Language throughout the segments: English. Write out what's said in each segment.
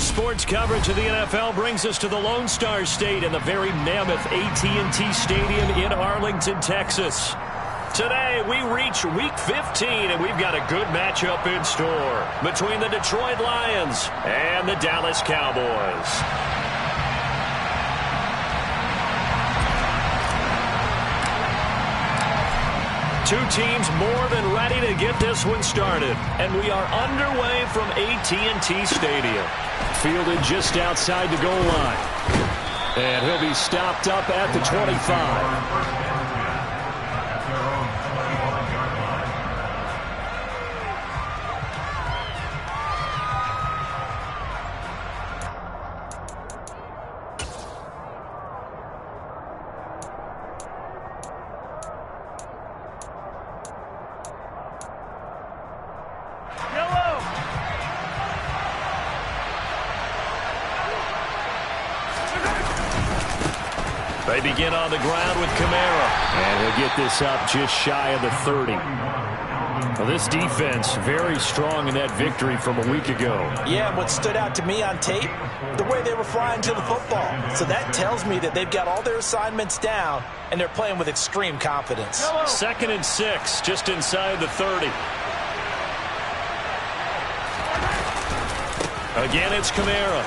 Today's sports coverage of the NFL brings us to the Lone Star State in the very mammoth AT&T Stadium in Arlington, Texas. Today, we reach Week 15, and we've got a good matchup in store between the Detroit Lions and the Dallas Cowboys. Two teams more than ready to get this one started, and we are underway from AT&T Stadium. Fielded just outside the goal line, and he'll be stopped up at the 25. They begin on the ground with Kamara, and he'll get this up just shy of the 30. Well, this defense very strong in that victory from a week ago. Yeah, and what stood out to me on tape, the way they were flying to the football. So that tells me that they've got all their assignments down, and they're playing with extreme confidence. 2nd and 6, just inside the 30. Again, it's Kamara.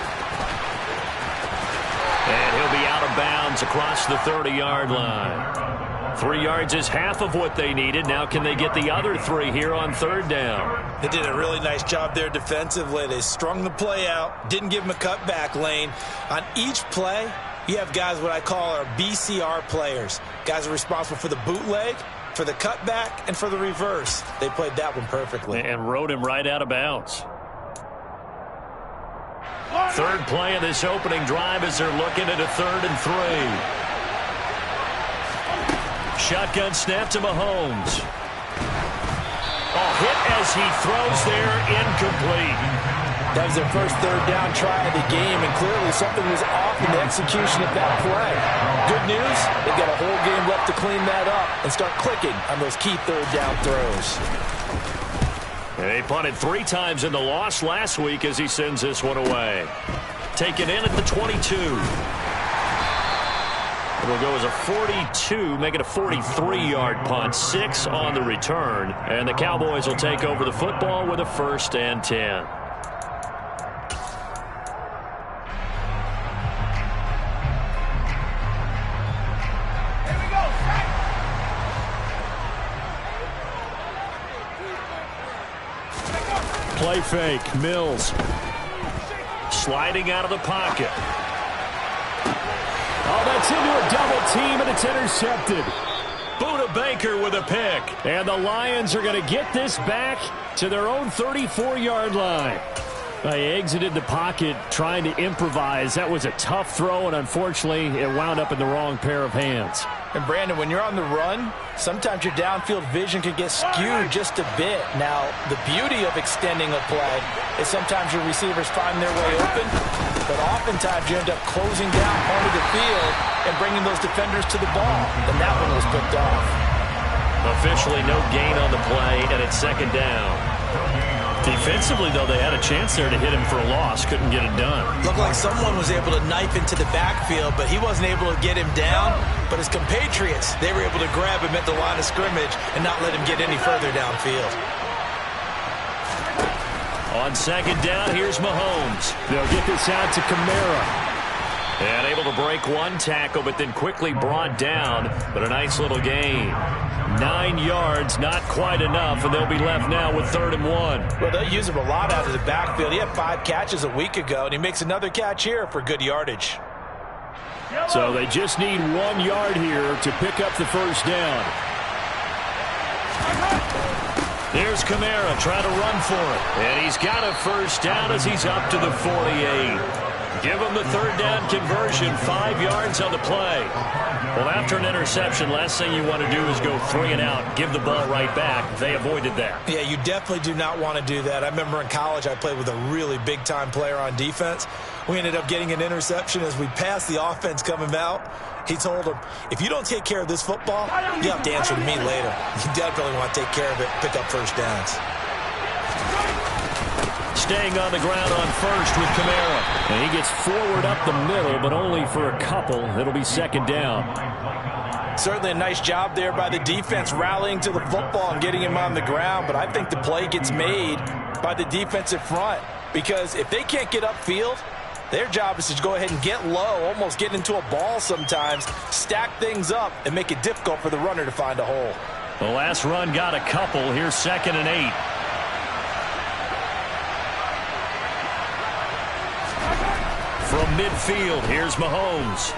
And he'll be out of bounds across the 30-yard line. 3 yards is half of what they needed. Now can they get the other 3 here on 3rd down? They did a really nice job there defensively. They strung the play out, didn't give him a cutback lane. On each play, you have guys what I call our BCR players. Guys are responsible for the bootleg, for the cutback, and for the reverse. They played that one perfectly. And rode him right out of bounds. 3rd play of this opening drive as they're looking at a 3rd and 3. Shotgun snap to Mahomes. Hit as he throws there, incomplete. That was their first 3rd down try of the game, and clearly something was off in the execution of that play. Good news, they've got a whole game left to clean that up and start clicking on those key 3rd down throws. And they punted 3 times in the loss last week as he sends this one away. Taken in at the 22. It'll go as a 42, make it a 43-yard punt, 6 on the return. And the Cowboys will take over the football with a 1st and 10. Play fake, Mills. Sliding out of the pocket. Oh, that's into a double team, and it's intercepted. Buda Baker with a pick. And the Lions are going to get this back to their own 34-yard line. They exited the pocket trying to improvise. That was a tough throw, and unfortunately, it wound up in the wrong pair of hands. And, Brandon, when you're on the run, sometimes your downfield vision can get skewed just a bit. Now, the beauty of extending a play is sometimes your receivers find their way open, but oftentimes you end up closing down part of the field and bringing those defenders to the ball. And that one was picked off. Officially no gain on the play, and it's 2nd down. Defensively, though, they had a chance there to hit him for a loss. Couldn't get it done. Looked like someone was able to knife into the backfield, but he wasn't able to get him down. But his compatriots, they were able to grab him at the line of scrimmage and not let him get any further downfield. On 2nd down, here's Mahomes. They'll get this out to Kamara. And able to break 1 tackle, but then quickly brought down. But a nice little gain. 9 yards, not quite enough, and they'll be left now with 3rd and 1. Well, they'll use him a lot out of the backfield. He had 5 catches a week ago, and he makes another catch here for good yardage. So they just need 1 yard here to pick up the 1st down. There's Kamara trying to run for it. And he's got a 1st down as he's up to the 48. Give him the 3rd down conversion, 5 yards on the play. Well, after an interception, last thing you want to do is go 3 and out, give the ball right back. They avoided that. Yeah, you definitely do not want to do that. I remember in college I played with a really big-time player on defense. We ended up getting an interception as we passed the offense coming out. He told him, if you don't take care of this football, you have to answer to me later. You definitely want to take care of it, pick up 1st downs. staying on the ground on first with Kamara. And he gets forward up the middle, but only for a couple. It'll be second down. Certainly a nice job there by the defense rallying to the football and getting him on the ground. But I think the play gets made by the defensive front. Because if they can't get upfield, their job is to go ahead and get low, almost get into a ball sometimes, stack things up, and make it difficult for the runner to find a hole. The last run got a couple. Here's 2nd and 8. From midfield, here's Mahomes.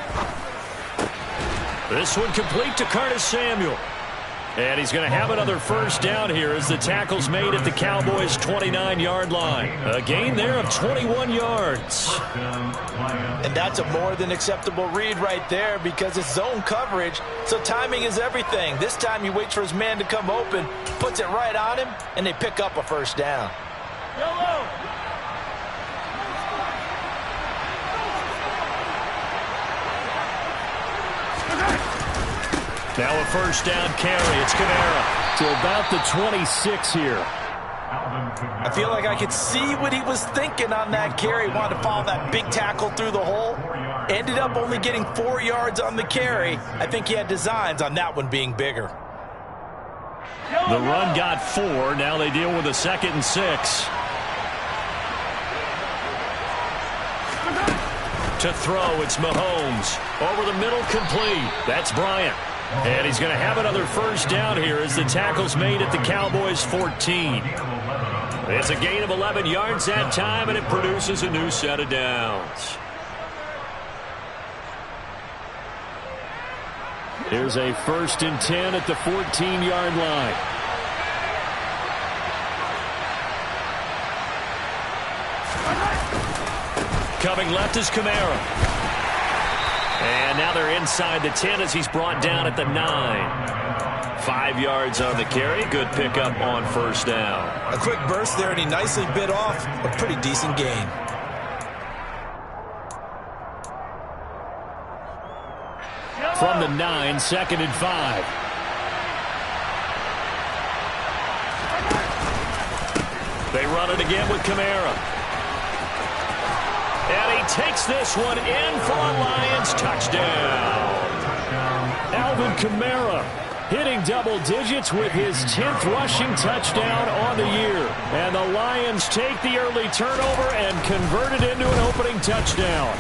This one complete to Curtis Samuel. And he's going to have another first down here as the tackle's made at the Cowboys' 29-yard line. A gain there of 21 yards. And that's a more than acceptable read right there because it's zone coverage, so timing is everything. This time he waits for his man to come open, puts it right on him, and they pick up a first down. Yellow. Now a first down carry. It's Kamara to about the 26 here. I feel like I could see what he was thinking on that carry. Wanted to follow that big tackle through the hole. Ended up only getting 4 yards on the carry. I think he had designs on that one being bigger. The run got 4. Now they deal with a 2nd and 6. To throw, it's Mahomes. Over the middle, complete. That's Bryant. And he's going to have another first down here as the tackle's made at the Cowboys' 14. It's a gain of 11 yards that time, and it produces a new set of downs. Here's a 1st and 10 at the 14-yard line. Coming left is Kamara. And now they're inside the 10 as he's brought down at the 9. 5 yards on the carry. Good pickup on first down. A quick burst there, and he nicely bit off a pretty decent gain. From the 9, 2nd and 5. They run it again with Kamara. And he takes this one in for a Lions touchdown. Alvin Kamara hitting double digits with his 10th rushing touchdown on the year. And the Lions take the early turnover and convert it into an opening touchdown.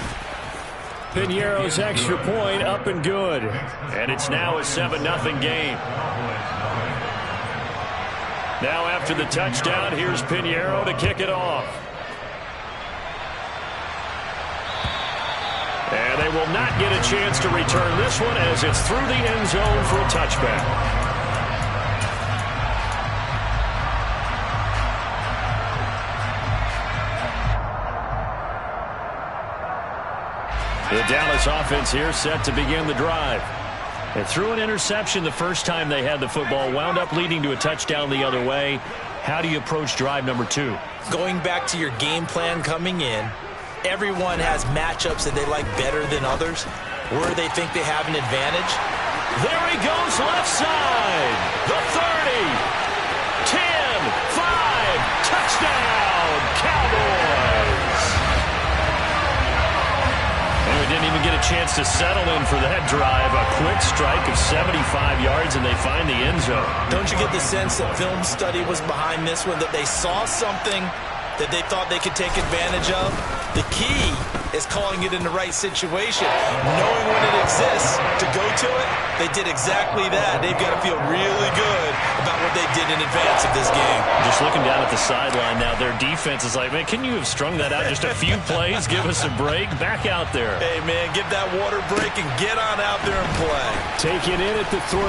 Pinheiro's extra point up and good. And it's now a 7-0 game. Now after the touchdown, here's Pinheiro to kick it off. And they will not get a chance to return this one as it's through the end zone for a touchback. The Dallas offense here set to begin the drive. They threw an interception the first time they had the football, wound up leading to a touchdown the other way. How do you approach drive number 2? Going back to your game plan coming in, everyone has matchups that they like better than others, where they think they have an advantage. There he goes, left side. The 30, 10, 5, touchdown, Cowboys. And we didn't even get a chance to settle in for that drive. A quick strike of 75 yards, and they find the end zone. Don't you get the sense that film study was behind this one, that they saw something that they thought they could take advantage of? The key is calling it in the right situation. Knowing when it exists to go to it, they did exactly that. They've got to feel really good about what they did in advance of this game. Just looking down at the sideline now, their defense is like, man, can you have strung that out just a few plays? Give us a break. Back out there. Hey, man, give that water break and get on out there and play. Take it in at the 3.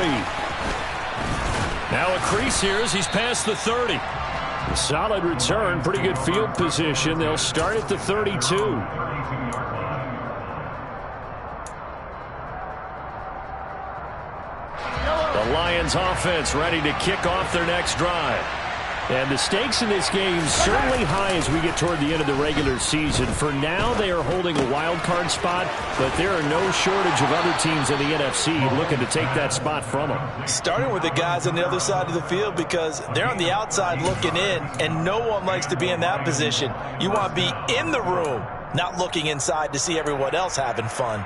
Now a crease here as he's past the 30. Solid return, pretty good field position. They'll start at the 32. The Lions offense ready to kick off their next drive. And the stakes in this game certainly high as we get toward the end of the regular season. For now, they are holding a wild card spot, but there are no shortage of other teams in the NFC looking to take that spot from them. Starting with the guys on the other side of the field because they're on the outside looking in, and no one likes to be in that position. You want to be in the room, not looking inside to see everyone else having fun.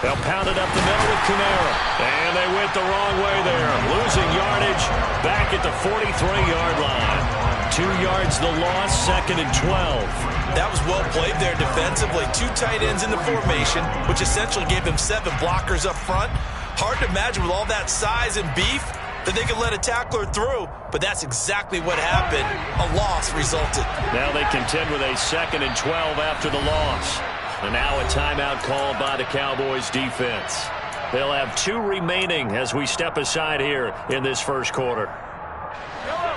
They'll pound it up the middle with Kamara. And they went the wrong way there. Losing yardage back at the 43-yard line. 2 yards the loss, 2nd and 12. That was well played there defensively. 2 tight ends in the formation, which essentially gave them 7 blockers up front. Hard to imagine with all that size and beef that they could let a tackler through, but that's exactly what happened. A loss resulted. Now they contend with a 2nd and 12 after the loss. And now a timeout called by the Cowboys defense. They'll have 2 remaining as we step aside here in this first quarter.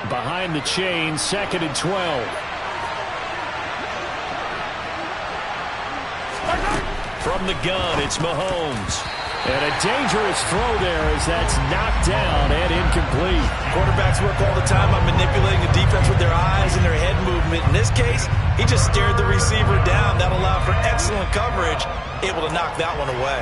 Behind the chain, 2nd and 12. From the gun, it's Mahomes. And a dangerous throw there as that's knocked down and incomplete. Quarterbacks work all the time on manipulating the defense with their eyes and their head movement. In this case, he just stared the receiver down. That allowed for excellent coverage, able to knock that one away.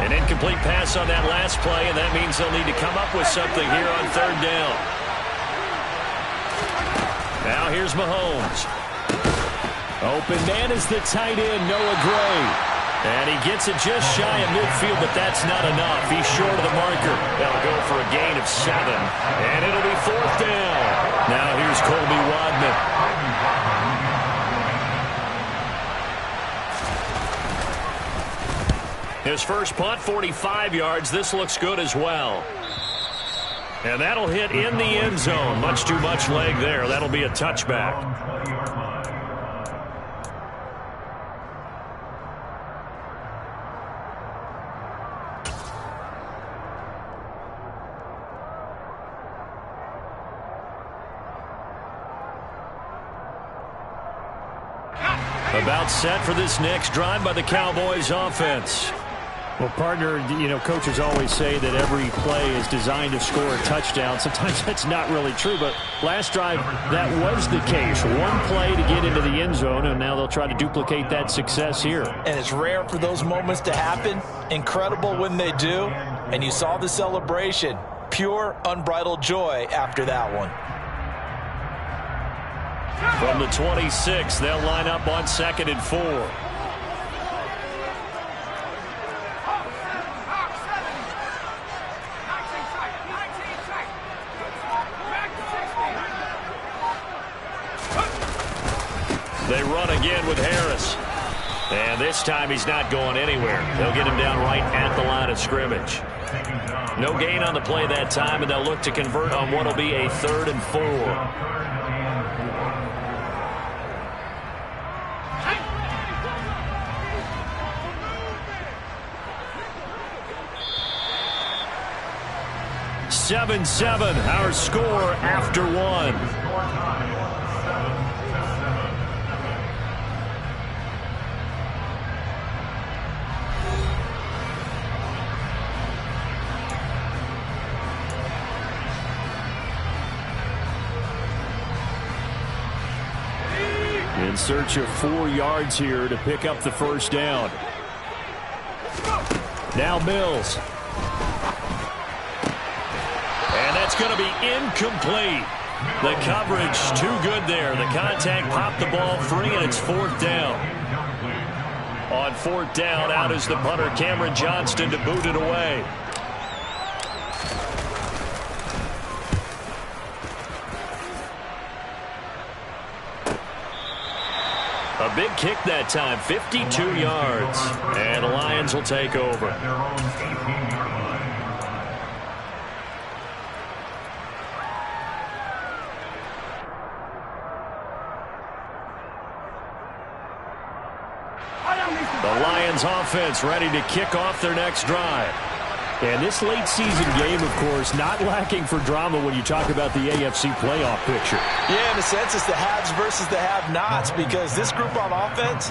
An incomplete pass on that last play, and that means they'll need to come up with something here on 3rd down. Now here's Mahomes. Open man is the tight end, Noah Gray. And he gets it just shy of midfield, but that's not enough. He's short of the marker. That'll go for a gain of 7. And it'll be 4th down. Now here's Colby Wadman. His first punt, 45 yards. This looks good as well. And that'll hit in the end zone. Much too much leg there. That'll be a touchback. About set for this next drive by the Cowboys offense. Well, partner, you know, coaches always say that every play is designed to score a touchdown. Sometimes that's not really true, but last drive, that was the case. 1 play to get into the end zone, and now they'll try to duplicate that success here. And it's rare for those moments to happen. Incredible when they do. And you saw the celebration. Pure, unbridled joy after that one. From the 26, they'll line up on 2nd and 4. They run again with Harris. And this time he's not going anywhere. They'll get him down right at the line of scrimmage. No gain on the play that time, and they'll look to convert on what will be a 3rd and 4. Seven, our score after 1. In search of 4 yards here to pick up the 1st down. Now Mills. And that's going to be incomplete. The coverage too good there. The contact popped the ball free, and it's 4th down. On 4th down, out is the punter, Cameron Johnston, to boot it away. A big kick that time, 52 yards. And the Lions will take over. The Lions offense ready to kick off their next drive. And this late season game, of course, not lacking for drama when you talk about the AFC playoff picture. Yeah, in a sense, it's the haves versus the have-nots, because this group on offense,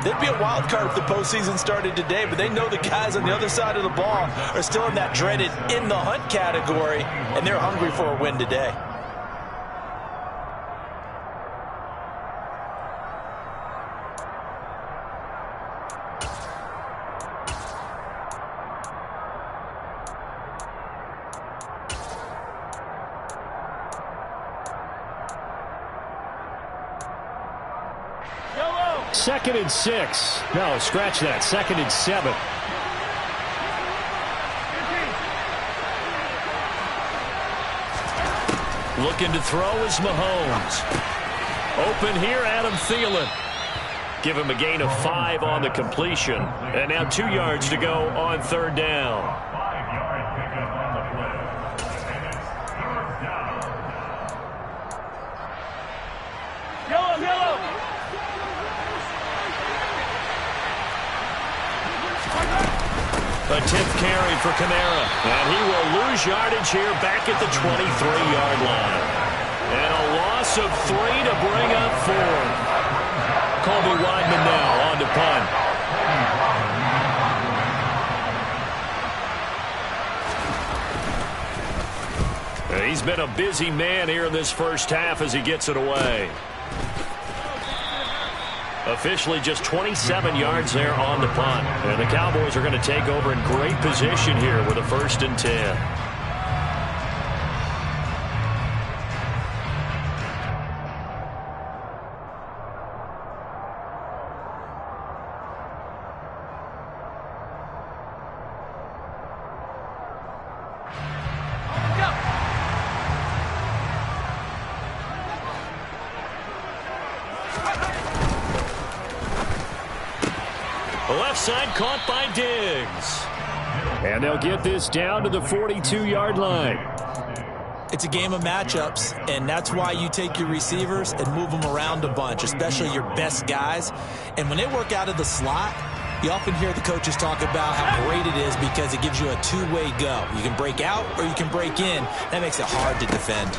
they'd be a wild card if the postseason started today, but they know the guys on the other side of the ball are still in that dreaded in-the-hunt category, and they're hungry for a win today. Second and 6. No, scratch that. Second and 7. Looking to throw is Mahomes. Open here, Adam Thielen. Give him a gain of 5 on the completion. And now 2 yards to go on third down. A 10th carry for Kamara. And he will lose yardage here back at the 23-yard line. And a loss of 3 to bring up 4. Colby Wideman now on to punt. He's been a busy man here in this first half as he gets it away. Officially just 27 yards there on the punt. And the Cowboys are going to take over in great position here with a 1st and 10. Left side caught by Diggs. And they'll get this down to the 42-yard line. It's a game of matchups, and that's why you take your receivers and move them around a bunch, especially your best guys. And when they work out of the slot, you often hear the coaches talk about how great it is because it gives you a two-way go. You can break out or you can break in. That makes it hard to defend.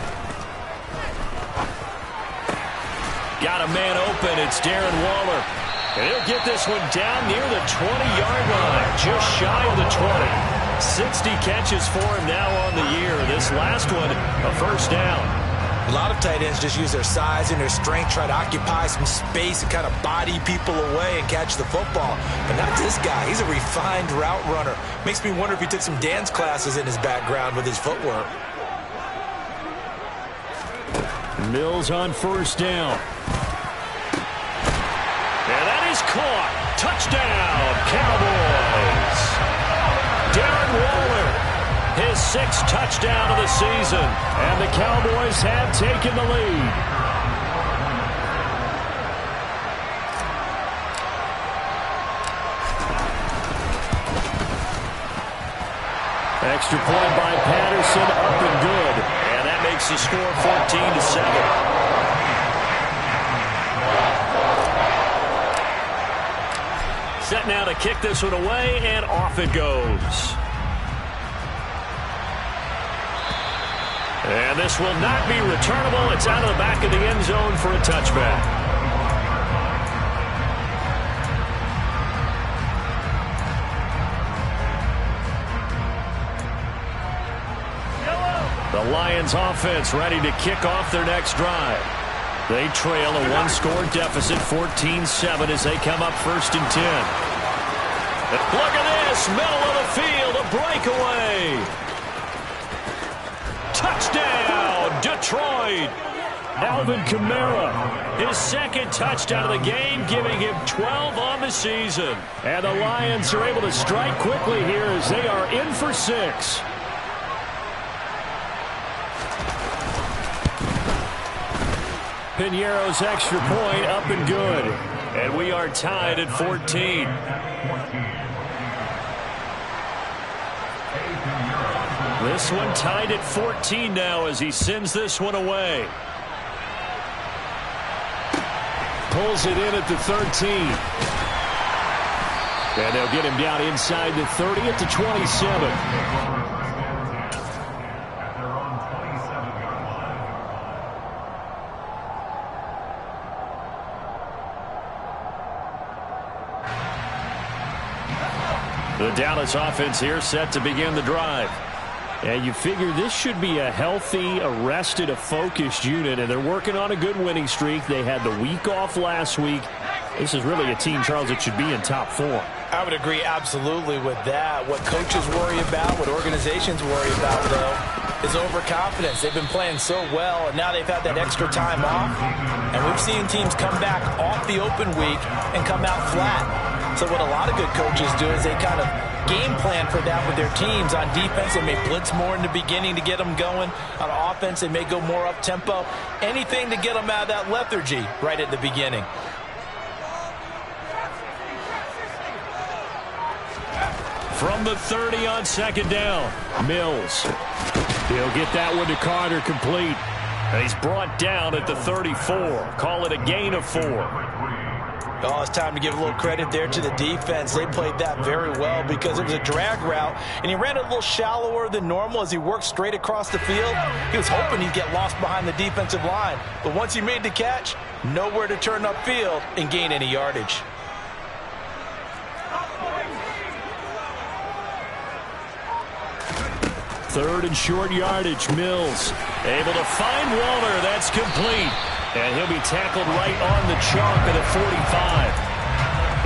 Got a man open. It's Darren Waller. And he'll get this one down near the 20-yard line, just shy of the 20. 60 catches for him now on the year. This last one, a 1st down. A lot of tight ends just use their size and their strength, try to occupy some space and kind of body people away and catch the football. But not this guy. He's a refined route runner. Makes me wonder if he took some dance classes in his background with his footwork. Mills on 1st down. And that is caught. Touchdown, Cowboys. Darren Waller, his 6th touchdown of the season. And the Cowboys have taken the lead. Extra point by Patterson, up and good. And that makes the score 14-7. Set now to kick this one away, and off it goes. And this will not be returnable. It's out of the back of the end zone for a touchback. The Lions offense ready to kick off their next drive. They trail a 1-score deficit, 14-7, as they come up 1st and 10. Look at this, middle of the field, a breakaway. Touchdown, Detroit. Alvin Kamara, his 2nd touchdown of the game, giving him 12 on the season. And the Lions are able to strike quickly here as they are in for 6. Piñeiro's extra point up and good. And we are tied at 14. This one tied at 14 now as he sends this one away. Pulls it in at the 13. And they'll get him down inside the 30 at the 27. The Dallas offense here set to begin the drive. And you figure this should be a healthy, arrested, a focused unit, and they're working on a good winning streak. They had the week off last week. This is really a team, Charles, that should be in top form. I would agree absolutely with that. What coaches worry about, what organizations worry about, though, is overconfidence. They've been playing so well, and now they've had that extra time off. And we've seen teams come back off the open week and come out flat. So what a lot of good coaches do is they kind of game plan for that with their teams. On defense, they may blitz more in the beginning to get them going. On offense, they may go more up-tempo. Anything to get them out of that lethargy right at the beginning. From the 30 on second down, Mills. He'll get that one to Carter complete. And he's brought down at the 34. Call it a gain of 4. Oh, it's time to give a little credit there to the defense. They played that very well because it was a drag route, and he ran it a little shallower than normal as he worked straight across the field. He was hoping he'd get lost behind the defensive line, but once he made the catch, nowhere to turn upfield and gain any yardage. Third and short yardage, Mills able to find Waller. That's complete. And he'll be tackled right on the chalk at the 45.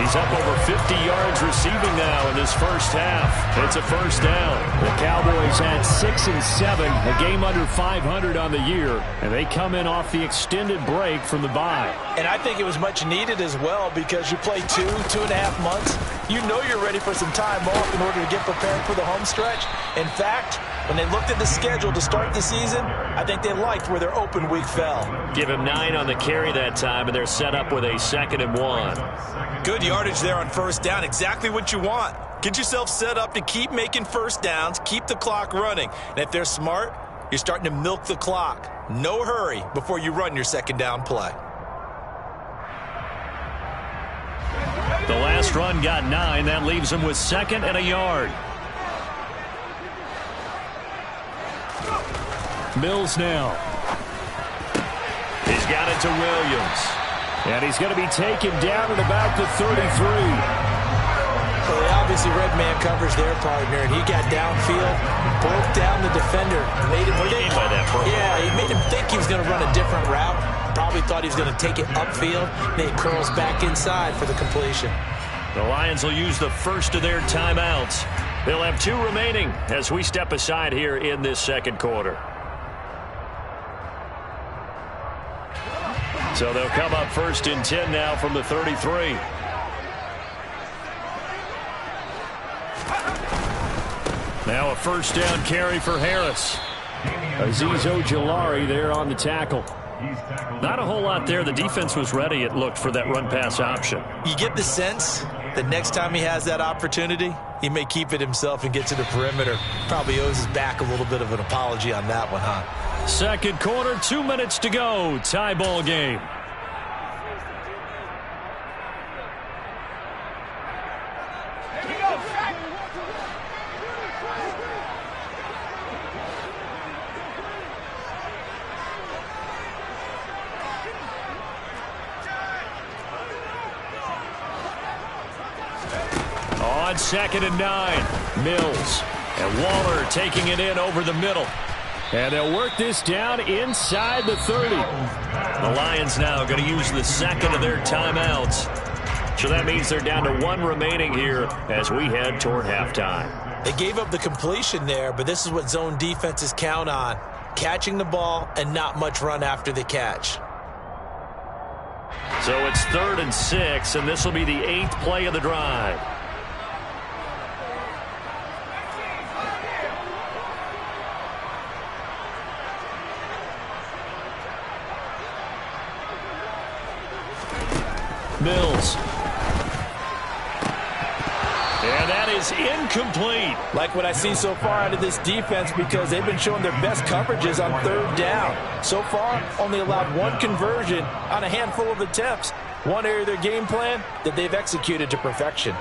He's up over 50 yards receiving now in this first half. It's a first down. The Cowboys had 6 and 7, a game under 500 on the year, and they come in off the extended break from the bye. And I think it was much needed as well because you play 2.5 months. You know you're ready for some time off in order to get prepared for the home stretch. In fact, when they looked at the schedule to start the season, I think they liked where their open week fell. Give him 9 on the carry that time, and they're set up with a 2nd and 1. Good yardage there on first down. Exactly what you want. Get yourself set up to keep making first downs, keep the clock running. And if they're smart, you're starting to milk the clock. No hurry before you run your second down play. The last run got 9. That leaves him with 2nd and a yard. Mills now. He's got it to Williams. And he's going to be taken down at about the 33. Well, they obviously read man coverage their partner, and he got downfield, broke down the defender. Made him think, by that he made him think he was going to run a different route. Probably thought he was going to take it upfield. Then he curls back inside for the completion. The Lions will use the first of their timeouts. They'll have 2 remaining as we step aside here in this second quarter. So they'll come up 1st and 10 now from the 33. Now a first down carry for Harris. Azeez Ojulari there on the tackle. Not a whole lot there. The defense was ready, it looked, for that run-pass option. You get the sense that next time he has that opportunity, he may keep it himself and get to the perimeter. Probably owes his back a little bit of an apology on that one, huh? Second quarter, 2 minutes to go. Tie ball game. On 2nd and 9, Mills. And Waller taking it in over the middle. And they'll work this down inside the 30. The Lions now going to use the 2nd of their timeouts. So that means they're down to 1 remaining here as we head toward halftime. They gave up the completion there, but this is what zone defenses count on. Catching the ball and not much run after the catch. So it's 3rd and 6, and this will be the 8th play of the drive. Mills. And that is incomplete. Like what I see so far out of this defense because they've been showing their best coverages on 3rd down. So far, only allowed 1 conversion on a handful of attempts. One area of their game plan that they've executed to perfection.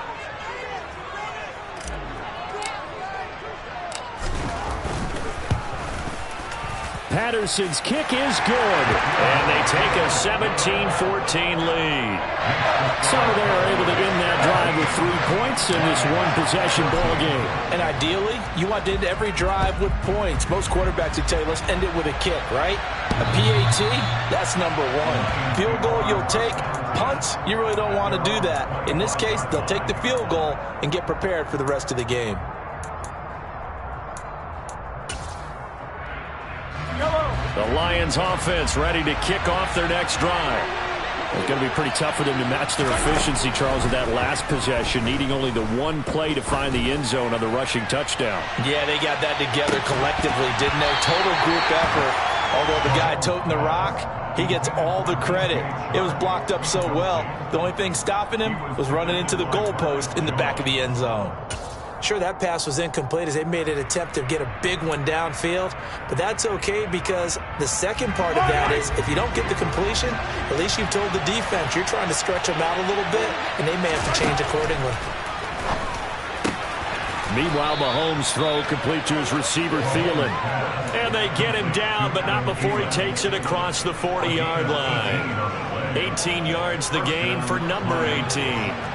Patterson's kick is good. And they take a 17-14 lead. So they're able to end that drive with 3 points in this one-possession ball game. And ideally, you want to end every drive with points. Most quarterbacks would tell you, let's end it with a kick, right? A PAT, that's number one. Field goal you'll take. Punts, you really don't want to do that. In this case, they'll take the field goal and get prepared for the rest of the game. The Lions offense ready to kick off their next drive. It's going to be pretty tough for them to match their efficiency, Charles, with that last possession, needing only the one play to find the end zone on the rushing touchdown. Yeah, they got that together collectively, didn't they? Total group effort. Although the guy toting the rock, he gets all the credit. It was blocked up so well. The only thing stopping him was running into the goalpost in the back of the end zone. Sure, that pass was incomplete as they made an attempt to get a big one downfield, but that's okay because the second part of that is if you don't get the completion, at least you've told the defense you're trying to stretch them out a little bit, and they may have to change accordingly. Meanwhile, Mahomes' throw complete to his receiver, Thielen. And they get him down, but not before he takes it across the 40-yard line. 18 yards the gain for number 18.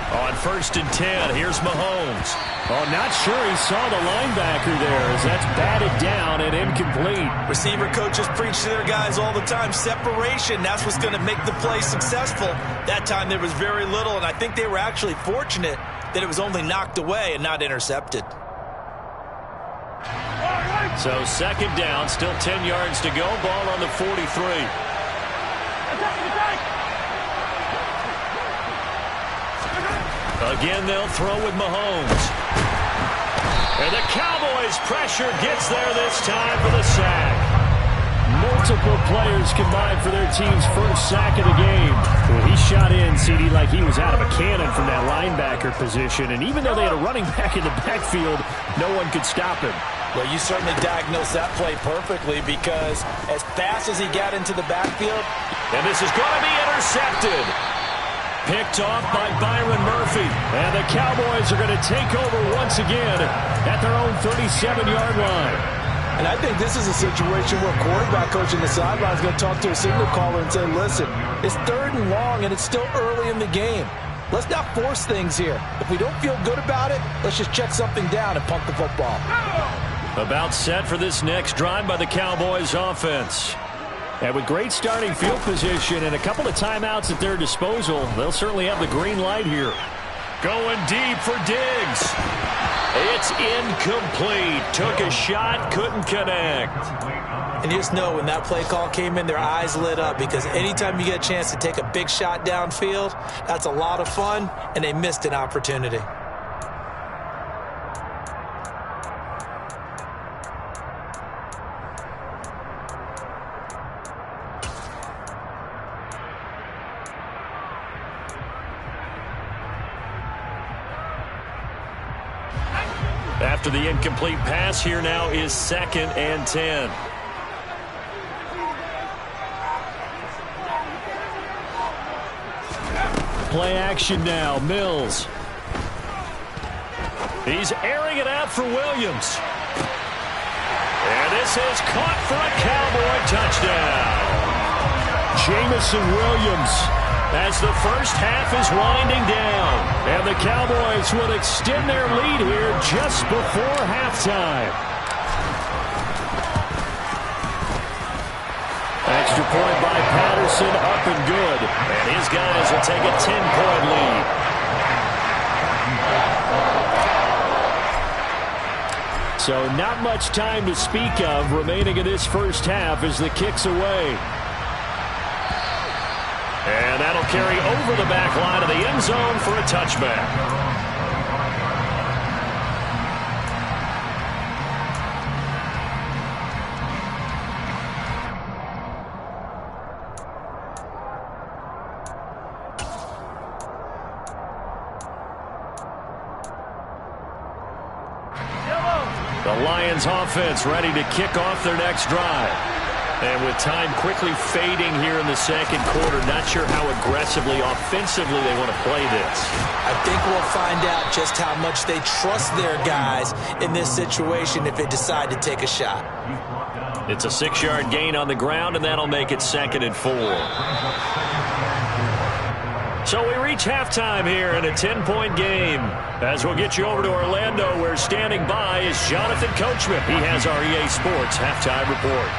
On 1st and 10, here's Mahomes. Oh, not sure he saw the linebacker there as that's batted down and incomplete. Receiver coaches preach to their guys all the time. Separation, that's what's going to make the play successful. That time there was very little, and I think they were actually fortunate that it was only knocked away and not intercepted. So 2nd down, still 10 yards to go. Ball on the 43. Again, they'll throw with Mahomes. And the Cowboys' pressure gets there this time for the sack. Multiple players combined for their team's first sack of the game. Well, he shot in, CD, like he was out of a cannon from that linebacker position. And even though they had a running back in the backfield, no one could stop him. Well, you certainly diagnosed that play perfectly because as fast as he got into the backfield. And this is going to be intercepted. Picked off by Byron Murphy. And the Cowboys are going to take over once again at their own 37-yard line. And I think this is a situation where quarterback coach in the sideline is going to talk to a signal caller and say, listen, it's 3rd and long and it's still early in the game. Let's not force things here. If we don't feel good about it, let's just check something down and punt the football. About set for this next drive by the Cowboys offense. And with great starting field position and a couple of timeouts at their disposal, they'll certainly have the green light here. Going deep for Diggs. It's incomplete. Took a shot, couldn't connect. And you just know when that play call came in, their eyes lit up because anytime you get a chance to take a big shot downfield, that's a lot of fun, and they missed an opportunity. After the incomplete pass, here now is 2nd and 10. Play action now, Mills. He's airing it out for Williams. And this is caught for a Cowboy touchdown. Jamison Williams as the first half is winding down. And the Cowboys will extend their lead here just before halftime. Extra point by Patterson, up and good. And his guys will take a 10-point lead. So not much time to speak of remaining in this first half as the kick's away. And that'll carry over the back line of the end zone for a touchback. The Lions offense ready to kick off their next drive. And with time quickly fading here in the second quarter, not sure how aggressively, offensively they want to play this. I think we'll find out just how much they trust their guys in this situation if they decide to take a shot. It's a 6-yard gain on the ground, and that'll make it 2nd and 4. So we reach halftime here in a 10-point game. As we'll get you over to Orlando, where standing by is Jonathan Coachman. He has our EA Sports halftime report.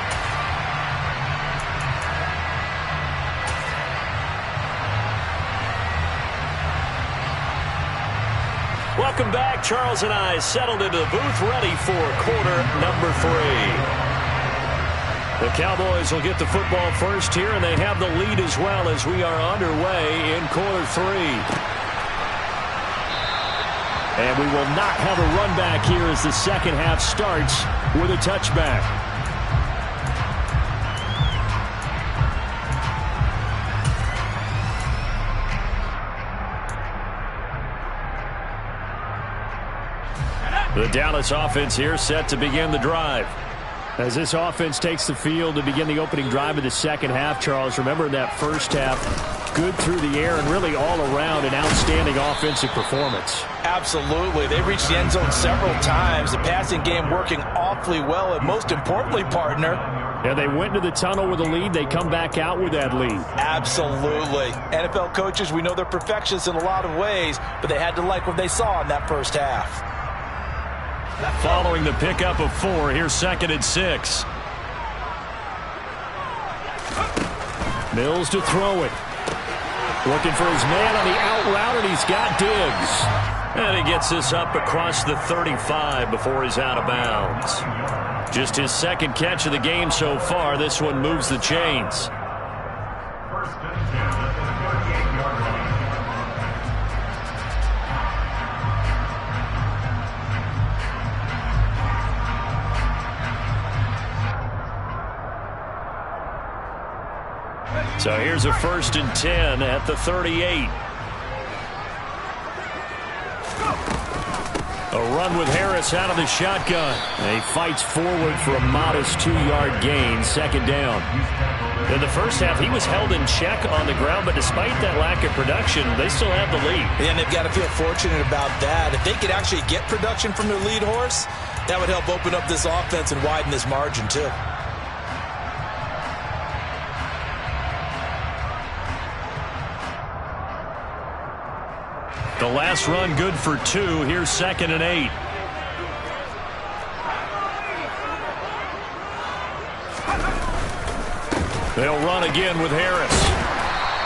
Welcome back. Charles and I settled into the booth, ready for quarter number 3. The Cowboys will get the football first here, and they have the lead as well as we are underway in quarter 3. And we will not have a run back here as the second half starts with a touchback. The Dallas offense here set to begin the drive. As this offense takes the field to begin the opening drive of the second half, Charles, remember in that first half, good through the air and really all around an outstanding offensive performance. Absolutely. They reached the end zone several times. The passing game working awfully well, and most importantly, partner. And they went to the tunnel with a lead. They come back out with that lead. Absolutely. NFL coaches, we know they're perfectionists in a lot of ways, but they had to like what they saw in that first half. Following the pickup of 4, here's 2nd and 6. Mills to throw it. Looking for his man on the out route, and he's got Diggs. And he gets this up across the 35 before he's out of bounds. Just his 2nd catch of the game so far. This one moves the chains. So here's a 1st and 10 at the 38. A run with Harris out of the shotgun. And he fights forward for a modest 2-yard gain, 2nd down. In the first half, he was held in check on the ground, but despite that lack of production, they still have the lead. And they've got to feel fortunate about that. If they could actually get production from their lead horse, that would help open up this offense and widen this margin too. The last run good for 2. Here's 2nd and 8. They'll run again with Harris.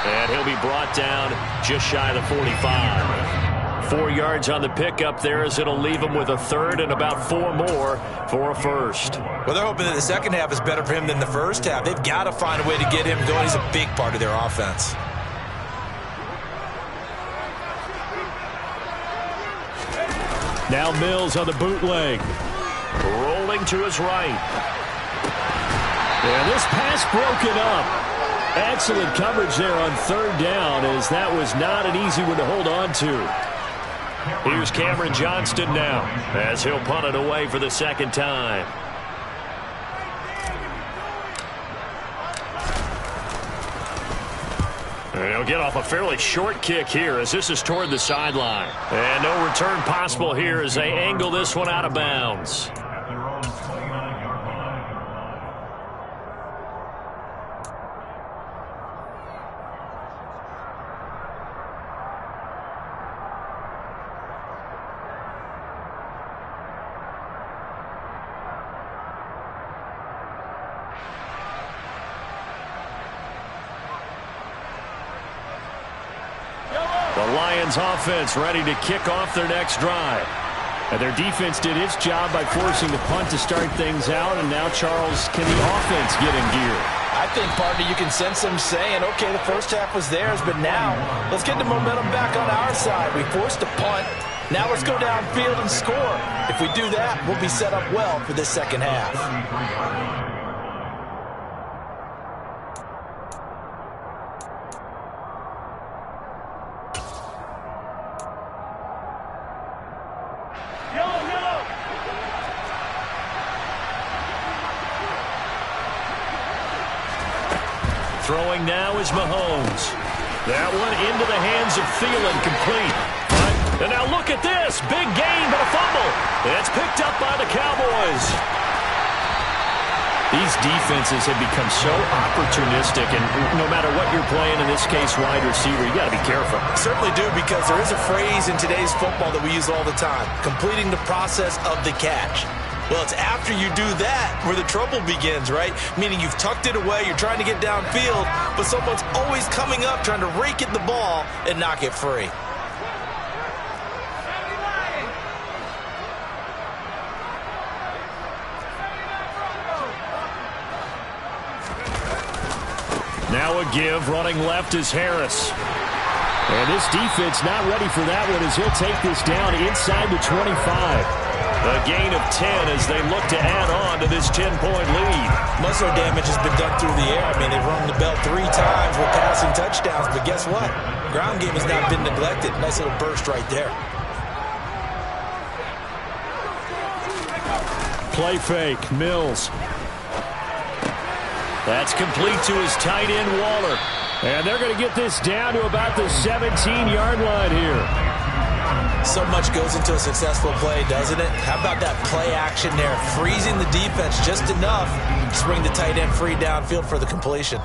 And he'll be brought down just shy of the 45. 4 yards on the pickup there as it'll leave him with a 3rd and about 4 more for a 1st. Well, they're hoping that the second half is better for him than the first half. They've got to find a way to get him going. He's a big part of their offense. Now Mills on the bootleg. Rolling to his right. And this pass broken up. Excellent coverage there on 3rd down, as that was not an easy one to hold on to. Here's Cameron Johnston now as he'll punt it away for the 2nd time. And he'll get off a fairly short kick here as this is toward the sideline. And no return possible here as they angle this one out of bounds. The Lions offense ready to kick off their next drive. And their defense did its job by forcing the punt to start things out. And now, Charles, can the offense get in gear? I think, partner, you can sense them saying, okay, the first half was theirs, but now let's get the momentum back on our side. We forced a punt. Now let's go downfield and score. If we do that, we'll be set up well for this second half. Throwing now is Mahomes. That one into the hands of Thielen, complete. And now look at this. Big gain, but a fumble. It's picked up by the Cowboys. These defenses have become so opportunistic, and no matter what you're playing, in this case, wide receiver, you got to be careful. Certainly do, because there is a phrase in today's football that we use all the time, completing the process of the catch. Well, it's after you do that where the trouble begins, right? Meaning you've tucked it away, you're trying to get downfield, but someone's always coming up trying to rake at the ball and knock it free. Now a give, running left is Harris. And this defense not ready for that one as he'll take this down inside the 25. A gain of 10 as they look to add on to this 10-point lead. Muscle damage has been done through the air. I mean, they've rung the bell 3 times with passing touchdowns, but guess what? Ground game has not been neglected. Nice little burst right there. Play fake, Mills. That's complete to his tight end, Waller. And they're going to get this down to about the 17-yard line here. So much goes into a successful play, doesn't it? How about that play action there? Freezing the defense just enough to bring the tight end free downfield for the completion.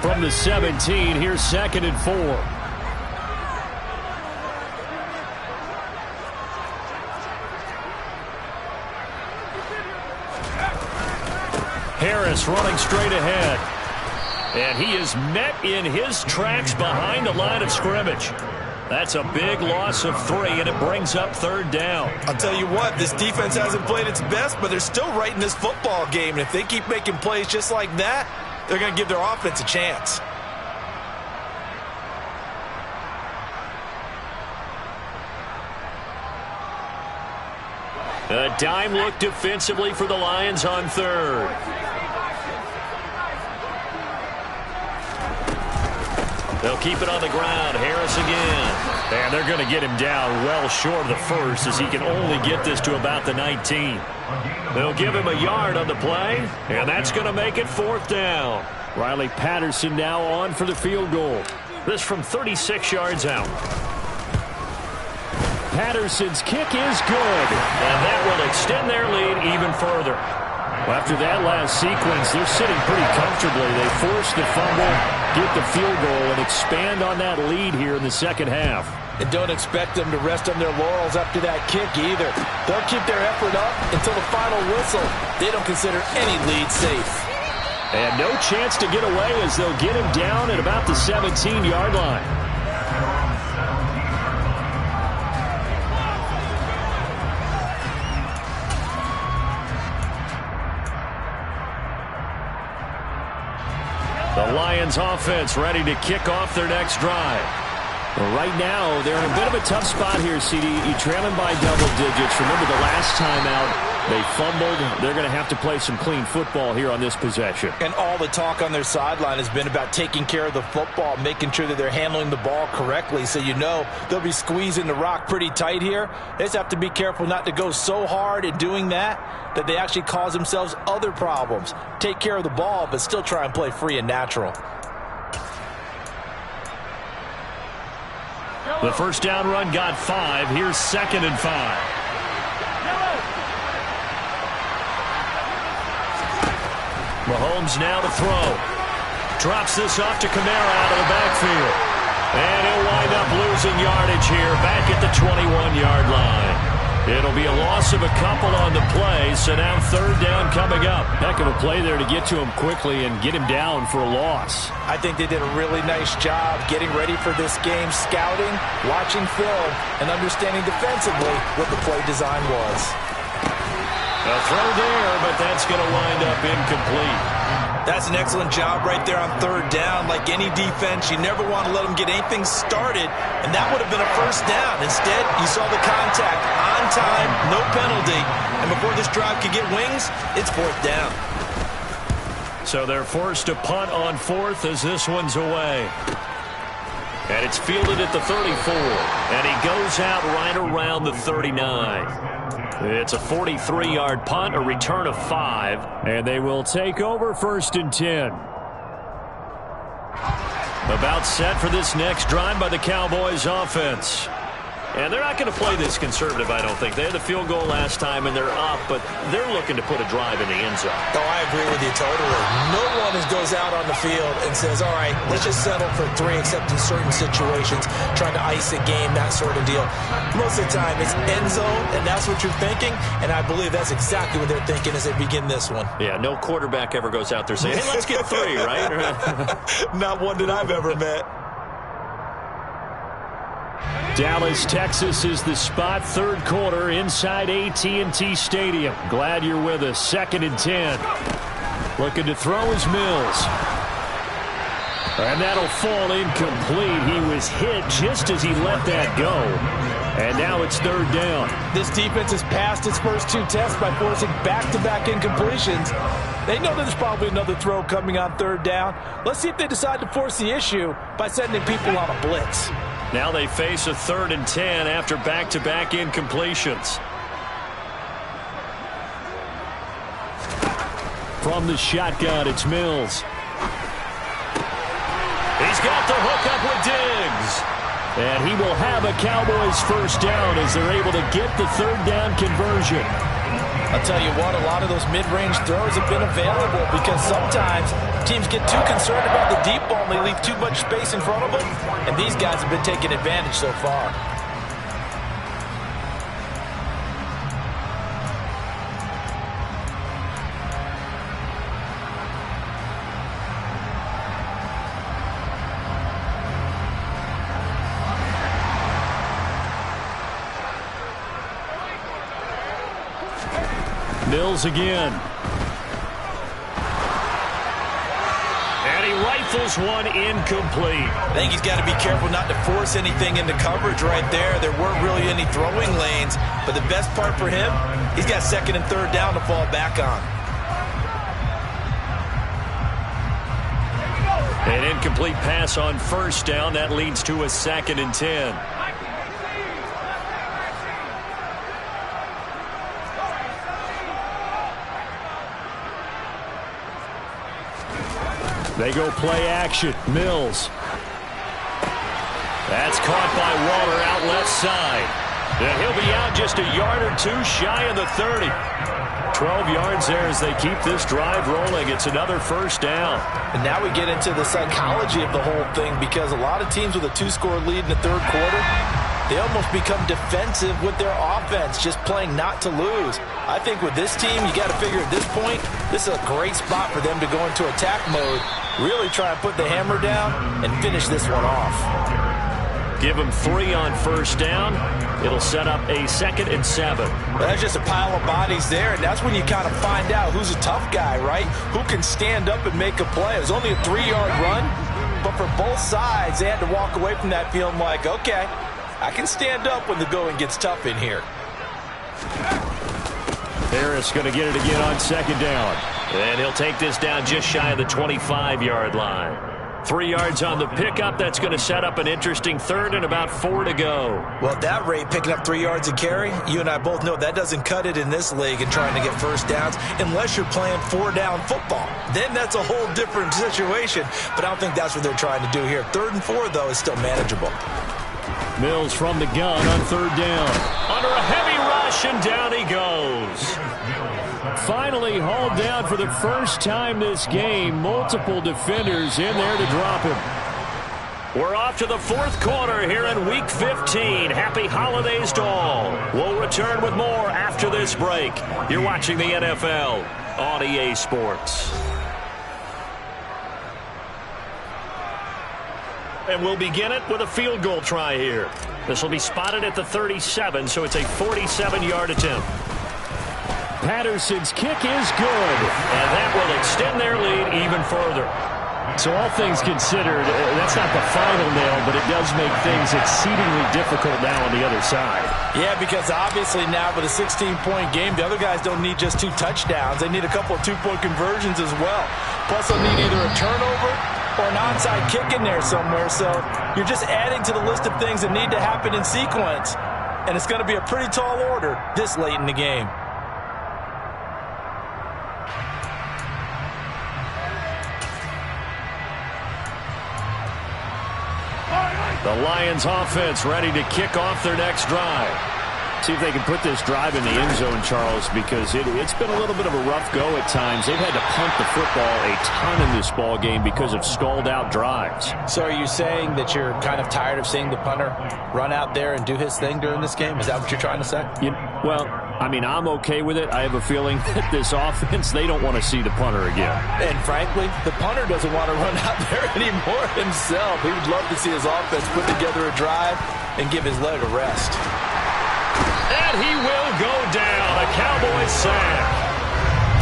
From the 17, here's 2nd and 4. Harris running straight ahead. And he is met in his tracks behind the line of scrimmage. That's a big loss of 3, and it brings up 3rd down. I'll tell you what, this defense hasn't played its best, but they're still right in this football game. And if they keep making plays just like that, they're going to give their offense a chance. A dime look defensively for the Lions on 3rd. They'll keep it on the ground. Harris again. And they're going to get him down well short of the 1st as he can only get this to about the 19. They'll give him a yard on the play, and that's going to make it 4th down. Riley Patterson now on for the field goal. This from 36 yards out. Patterson's kick is good, and that will extend their lead even further. After that last sequence, they're sitting pretty comfortably. They force the fumble, get the field goal, and expand on that lead here in the 2nd half. And don't expect them to rest on their laurels after that kick either. They'll keep their effort up until the final whistle. They don't consider any lead safe. And no chance to get away as they'll get him down at about the 17-yard line. The Lions offense ready to kick off their next drive. Right now, they're in a bit of a tough spot here, CD. You're trailing by double digits. Remember the last time out, they fumbled. They're going to have to play some clean football here on this possession. And all the talk on their sideline has been about taking care of the football, making sure that they're handling the ball correctly. So you know they'll be squeezing the rock pretty tight here. They just have to be careful not to go so hard in doing that they actually cause themselves other problems. Take care of the ball, but still try and play free and natural. The first down run got 5. Here's 2nd and 5. Mahomes now to throw. Drops this off to Kamara out of the backfield. And he'll wind up losing yardage here back at the 21-yard line. It'll be a loss of a couple on the play, so now 3rd down coming up. Heck of a play there to get to him quickly and get him down for a loss. I think they did a really nice job getting ready for this game, scouting, watching film, and understanding defensively what the play design was. A throw there, but that's going to wind up incomplete. That's an excellent job right there on 3rd down. Like any defense, you never want to let them get anything started, and that would have been a 1st down. Instead, you saw the contact on time, no penalty, and before this drive could get wings, it's 4th down. So they're forced to punt on 4th as this one's away. And it's fielded at the 34. And he goes out right around the 39. It's a 43-yard punt, a return of 5. And they will take over 1st and 10. About set for this next drive by the Cowboys offense. And they're not going to play this conservative, I don't think. They had the field goal last time, and they're up, but they're looking to put a drive in the end zone. Oh, I agree with you totally. No one goes out on the field and says, all right, let's just settle for 3, except in certain situations, trying to ice a game, that sort of deal. Most of the time, it's end zone, and that's what you're thinking, and I believe that's exactly what they're thinking as they begin this one. Yeah, no quarterback ever goes out there saying, hey, let's get 3, right? Not one that I've ever met. Dallas, Texas is the spot. 3rd quarter inside AT&T Stadium. Glad you're with us. 2nd and 10. Looking to throw is Mills. And that'll fall incomplete. He was hit just as he let that go. And now it's 3rd down. This defense has passed its first 2 tests by forcing back-to-back incompletions. They know that there's probably another throw coming on 3rd down. Let's see if they decide to force the issue by sending people on a blitz. Now they face a 3rd and 10 after back-to-back incompletions. From the shotgun, it's Mills. He's got the hook up with Diggs. And he will have a Cowboys 1st down as they're able to get the 3rd down conversion. I'll tell you what, a lot of those mid-range throws have been available because sometimes teams get too concerned about the deep ball and they leave too much space in front of them, and these guys have been taking advantage so far. Mills again. And he rifles one incomplete. I think he's got to be careful not to force anything into coverage right there. There weren't really any throwing lanes, but the best part for him, he's got 2nd and 3rd down to fall back on. An incomplete pass on 1st down. That leads to a 2nd and 10. They go play action. Mills. That's caught by Waller out left side. And he'll be out just a yard or 2 shy of the 30. 12 yards there as they keep this drive rolling. It's another 1st down. And now we get into the psychology of the whole thing because a lot of teams with a 2-score lead in the 3rd quarter, they almost become defensive with their offense, just playing not to lose. I think with this team, you got to figure at this point, this is a great spot for them to go into attack mode, really try and put the hammer down and finish this one off. Give them 3 on 1st down. It'll set up a 2nd and 7. That's just a pile of bodies there, and that's when you kind of find out who's a tough guy, right? Who can stand up and make a play. It was only a 3-yard run, but for both sides, they had to walk away from that feeling like, okay, I can stand up when the going gets tough in here. Harris going to get it again on 2nd down. And he'll take this down just shy of the 25-yard line. 3 yards on the pickup. That's going to set up an interesting 3rd and about 4 to go. Well, at that rate, picking up 3 yards a carry, you and I both know that doesn't cut it in this league and trying to get 1st downs unless you're playing 4-down football. Then that's a whole different situation, but I don't think that's what they're trying to do here. 3rd and 4, though, is still manageable. Mills from the gun on 3rd down. Under a heavy rush, and down he goes. Finally hauled down for the first time this game. Multiple defenders in there to drop him. We're off to the 4th quarter here in Week 15. Happy holidays to all. We'll return with more after this break. You're watching the NFL on EA Sports. And we'll begin it with a field goal try here. This will be spotted at the 37, so it's a 47-yard attempt. Patterson's kick is good, and that will extend their lead even further. So all things considered, that's not the final nail, but it does make things exceedingly difficult now on the other side. Yeah, because obviously now with a 16-point game, the other guys don't need just 2 touchdowns. They need a couple of 2-point conversions as well. Plus, they'll need either a turnover or an onside kick in there somewhere, so you're just adding to the list of things that need to happen in sequence. And it's going to be a pretty tall order this late in the game. The Lions offense ready to kick off their next drive. See if they can put this drive in the end zone, Charles, because it's been a little bit of a rough go at times. They've had to punt the football a ton in this ball game because of stalled-out drives. So are you saying that you're kind of tired of seeing the punter run out there and do his thing during this game? Is that what you're trying to say? Well, I mean, I'm okay with it. I have a feeling that this offense, they don't want to see the punter again. And frankly, the punter doesn't want to run out there anymore himself. He would love to see his offense put together a drive and give his leg a rest. And he will go down. A Cowboys sack.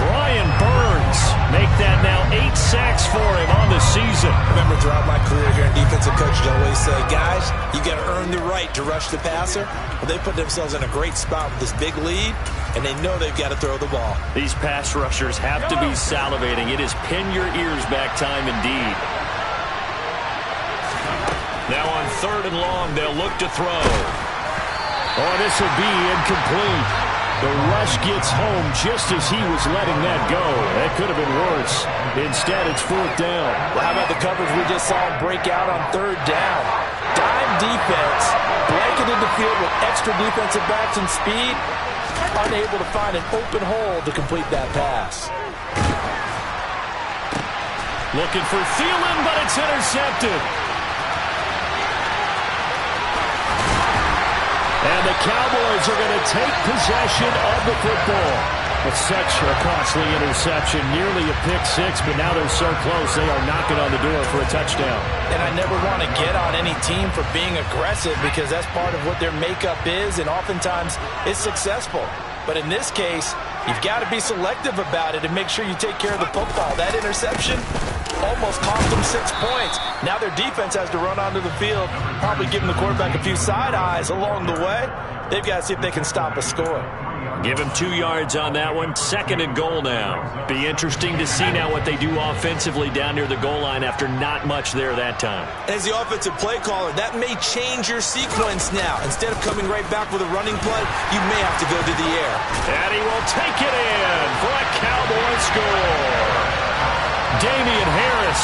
Brian Burns make that now 8 sacks for him on the season. I remember throughout my career here in defensive coaching, I always say, guys, you got to earn the right to rush the passer. Well, they put themselves in a great spot with this big lead, and they know they've got to throw the ball. These pass rushers have to be salivating. It is pin your ears back time indeed. Now on 3rd and long, they'll look to throw. Oh, this will be incomplete. The rush gets home just as he was letting that go. That could have been worse. Instead, it's 4th down. Well, how about the coverage we just saw him break out on 3rd down? Dime defense, blanketed the field with extra defensive backs and speed, unable to find an open hole to complete that pass. Looking for Thielen, but it's intercepted. And the Cowboys are going to take possession of the football. It's such a costly interception, nearly a pick-6, but now they're so close they are knocking on the door for a touchdown. And I never want to get on any team for being aggressive because that's part of what their makeup is, and oftentimes it's successful. But in this case, you've got to be selective about it and make sure you take care of the football. That interception almost cost them 6 points. Now their defense has to run onto the field, probably giving the quarterback a few side eyes along the way. They've got to see if they can stop a score. Give him 2 yards on that one. 2nd and goal now. Be interesting to see now what they do offensively down near the goal line after not much there that time. As the offensive play caller, that may change your sequence now. Instead of coming right back with a running play, you may have to go to the air. And he will take it in for a Cowboy score. Damian Harris,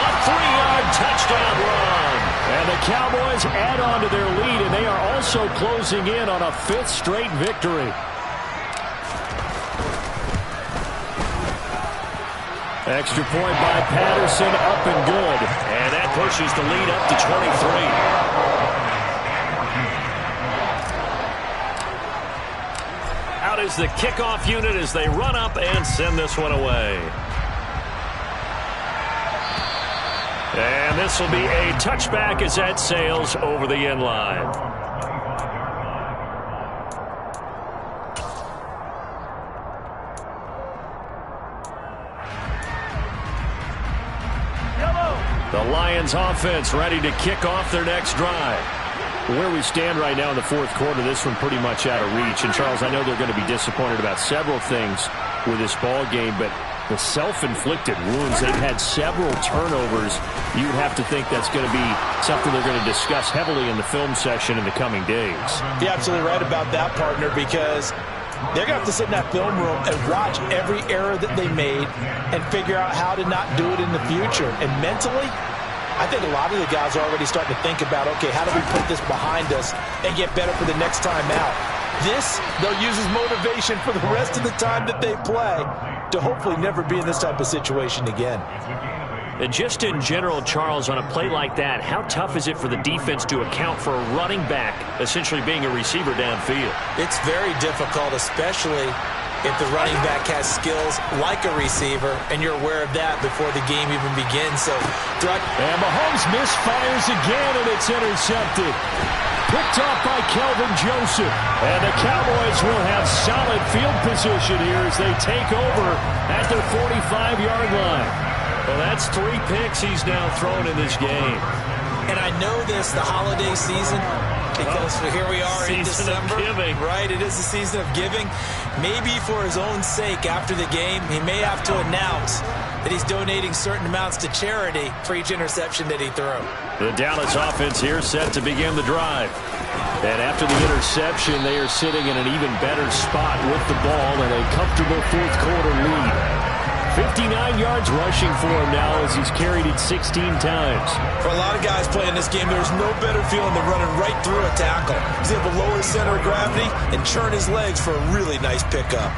a 3-yard touchdown run. And the Cowboys add on to their lead, and they are also closing in on a 5th straight victory. Extra point by Patterson, up and good. And that pushes the lead up to 23. Out is the kickoff unit as they run up and send this one away. And this will be a touchback as that sails over the end line. The Lions offense ready to kick off their next drive. Where we stand right now in the 4th quarter, this one pretty much out of reach. And, Charles, I know they're going to be disappointed about several things with this ball game, but the self-inflicted wounds, they've had several turnovers. You would have to think that's going to be something they're going to discuss heavily in the film session in the coming days. You're absolutely right about that, partner, because they're going to have to sit in that film room and watch every error that they made and figure out how to not do it in the future. And mentally, I think a lot of the guys are already starting to think about, okay, how do we put this behind us and get better for the next time out? This, they'll use as motivation for the rest of the time that they play to hopefully never be in this type of situation again. And just in general, Charles, on a play like that, how tough is it for the defense to account for a running back essentially being a receiver downfield? It's very difficult, especially if the running back has skills like a receiver, and you're aware of that before the game even begins. So, and Mahomes misfires again, and it's intercepted. Picked off by Kelvin Joseph. And the Cowboys will have solid field position here as they take over at their 45-yard line. Well, that's 3 picks he's now thrown in this game. And I know this, the holiday season, Because here we are in December. Right, it is the season of giving. Maybe for his own sake after the game, he may have to announce that he's donating certain amounts to charity for each interception that he threw. The Dallas offense here set to begin the drive. And after the interception, they are sitting in an even better spot with the ball and a comfortable fourth quarter lead. 59 yards rushing for him now as he's carried it 16 times. For a lot of guys playing this game, there's no better feeling than running right through a tackle. He's able to lower his center of gravity and churn his legs for a really nice pickup.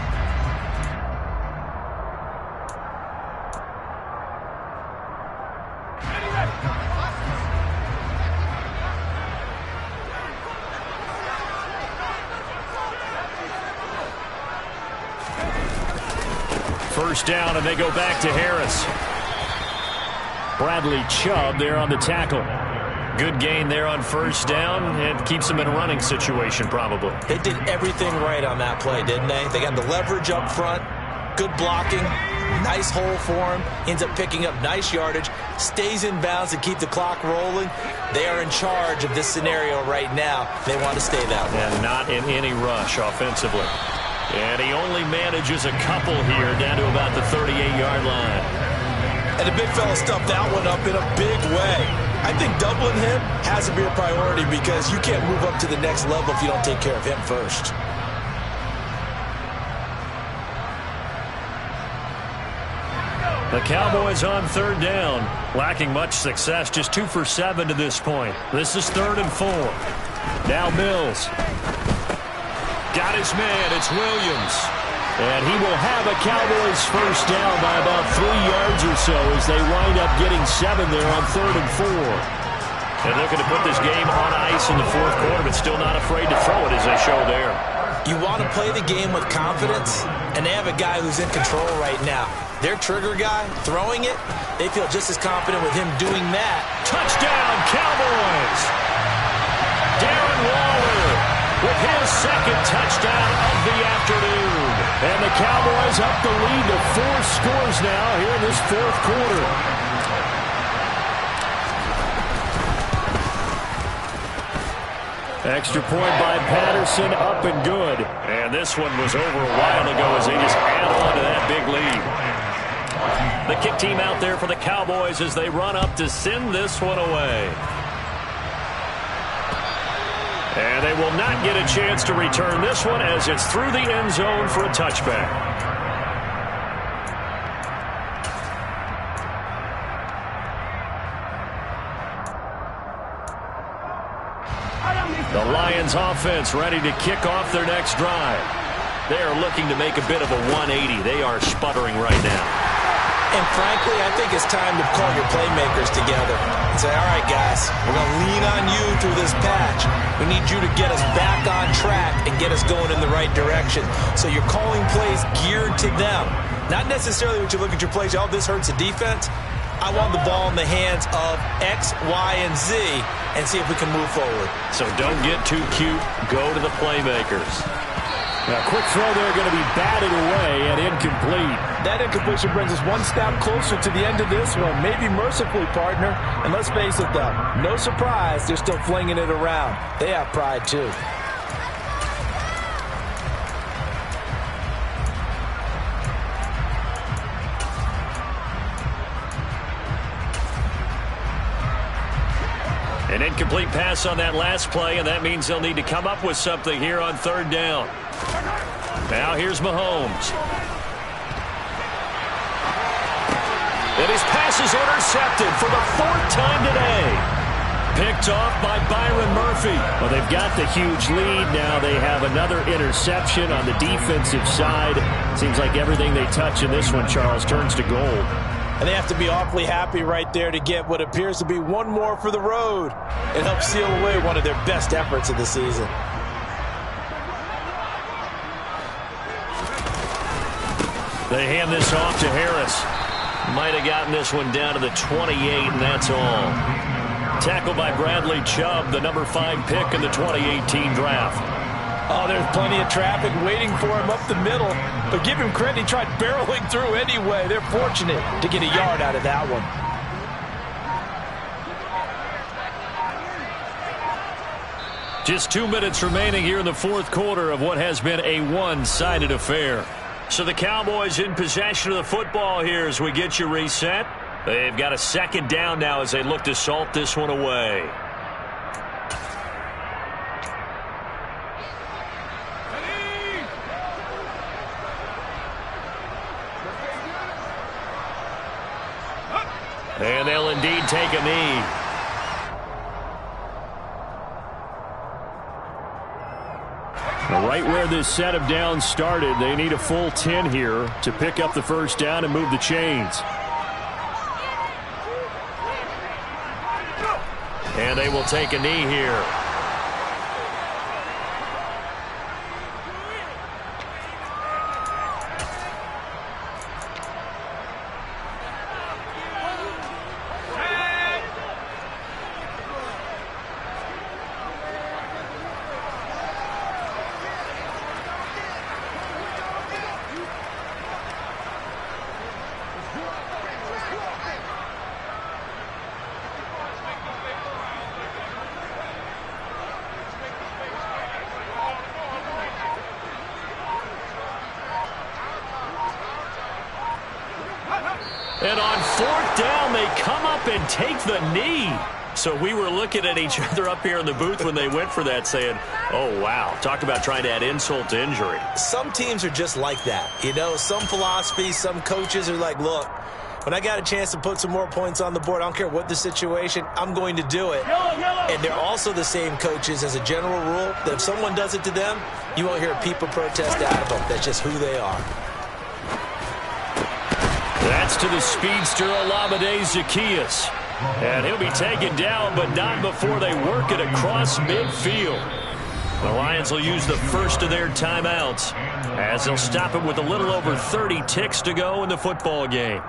First down, and they go back to Harris. Bradley Chubb there on the tackle. Good gain there on first down, and keeps them in a running situation probably. They did everything right on that play, didn't they? They got the leverage up front, good blocking, nice hole for him, ends up picking up nice yardage, stays in bounds to keep the clock rolling. They are in charge of this scenario right now. They want to stay that way. And not in any rush offensively. And he only manages a couple here down to about the 38-yard line. And the big fella stuffed that one up in a big way. I think doubling him has to be a priority because you can't move up to the next level if you don't take care of him first. The Cowboys on third down. Lacking much success, just 2 for 7 to this point. This is 3rd and 4. Now Mills. Got his man, it's Williams. And he will have a Cowboys first down by about 3 yards or so as they wind up getting 7 there on 3rd and 4. And looking to put this game on ice in the fourth quarter, but still not afraid to throw it as they show there. You want to play the game with confidence, and they have a guy who's in control right now. Their trigger guy, throwing it, they feel just as confident with him doing that. Touchdown, Cowboys! Darren Waller with his second touchdown of the afternoon. And the Cowboys up the lead to 4 scores now here in this fourth quarter. Extra point by Patterson, up and good. And this one was over a while ago as they just add on to that big lead. The kick team out there for the Cowboys as they run up to send this one away. And they will not get a chance to return this one as it's through the end zone for a touchback. The Lions offense ready to kick off their next drive. They are looking to make a bit of a 180. They are sputtering right now. And frankly, I think it's time to call your playmakers together and say, all right, guys, we're going to lean on you through this patch. We need you to get us back on track and get us going in the right direction. So you're calling plays geared to them. Not necessarily what you look at your plays, oh, this hurts the defense. I want the ball in the hands of X, Y, and Z and see if we can move forward. So don't get too cute. Go to the playmakers. Now, quick throw there going to be batted away and incomplete. That incompletion brings us one step closer to the end of this one. Maybe mercifully, partner. And let's face it, though, no surprise, they're still flinging it around. They have pride, too. An incomplete pass on that last play, and that means they'll need to come up with something here on third down. Now here's Mahomes. And his pass is intercepted for the 4th time today. Picked off by Byron Murphy. Well, they've got the huge lead. Now they have another interception on the defensive side. Seems like everything they touch in this one, Charles, turns to gold. And they have to be awfully happy right there to get what appears to be one more for the road and help seal away one of their best efforts of the season. They hand this off to Harris. Might have gotten this one down to the 28, and that's all. Tackled by Bradley Chubb, the number 5 pick in the 2018 draft. Oh, there's plenty of traffic waiting for him up the middle. But give him credit, he tried barreling through anyway. They're fortunate to get a yard out of that one. Just 2 minutes remaining here in the fourth quarter of what has been a one-sided affair. So the Cowboys in possession of the football here as we get you reset. They've got a second down now as they look to salt this one away. And they'll indeed take a knee. Right where this set of downs started, they need a full 10 here to pick up the first down and move the chains. And they will take a knee here. And on fourth down, they come up and take the knee. So we were looking at each other up here in the booth when they went for that saying, oh, wow, talk about trying to add insult to injury. Some teams are just like that. You know, some philosophies, some coaches are like, look, when I got a chance to put some more points on the board, I don't care what the situation, I'm going to do it. And they're also the same coaches as a general rule that if someone does it to them, you won't hear a peep of protest out of them. That's just who they are. That's to the speedster, Olamide Zaccheaus. And he'll be taken down, but not before they work it across midfield. The Lions will use the first of their timeouts as they'll stop it with a little over 30 ticks to go in the football game.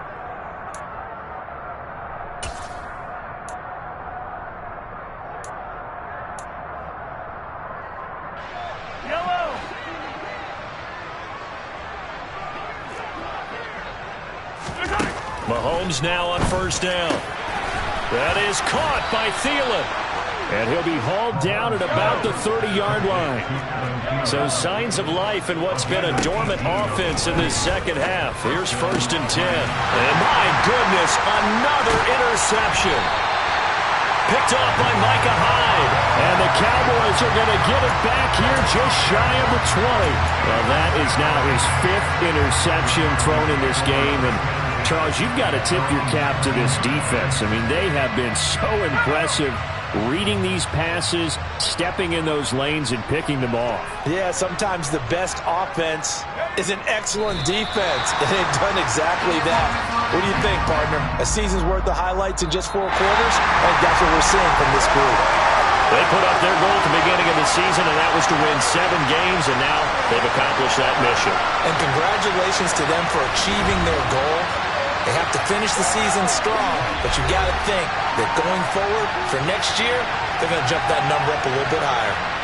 Mahomes now on first down. That is caught by Thielen. And he'll be hauled down at about the 30-yard line. So signs of life in what's been a dormant offense in this second half. Here's first and 10. And my goodness, another interception. Picked off by Micah Hyde. And the Cowboys are going to get it back here just shy of the 20. Well, that is now his fifth interception thrown in this game. And Charles, you've got to tip your cap to this defense. I mean, they have been so impressive reading these passes, stepping in those lanes, and picking them off. Yeah, sometimes the best offense is an excellent defense, and they've done exactly that. What do you think, partner? A season's worth of highlights in just 4 quarters? I think that's what we're seeing from this group. They put up their goal at the beginning of the season, and that was to win 7 games, and now they've accomplished that mission. And congratulations to them for achieving their goal. They have to finish the season strong, but you got to think that going forward for next year, they're going to jump that number up a little bit higher.